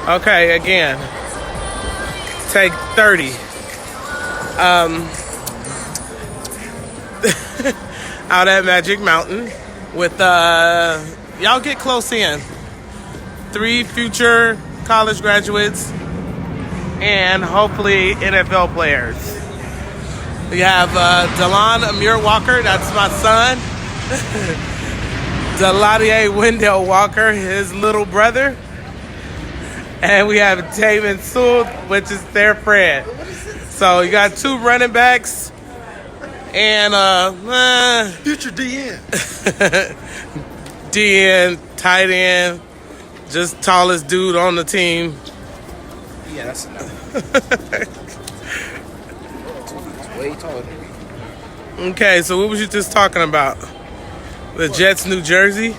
Okay, again. Take 30. Out at Magic Mountain with, y'all get close in. 3 future college graduates and hopefully NFL players. We have Delon Amir Walker, that's my son. Deladier Wendell Walker, his little brother. And we have Damon Sewell, which is their friend. So you got 2 running backs and Future DN. DN, tight end, just tallest dude on the team. Yeah, that's enough. Way taller than me. Okay, so what was you just talking about? The Jets, New Jersey?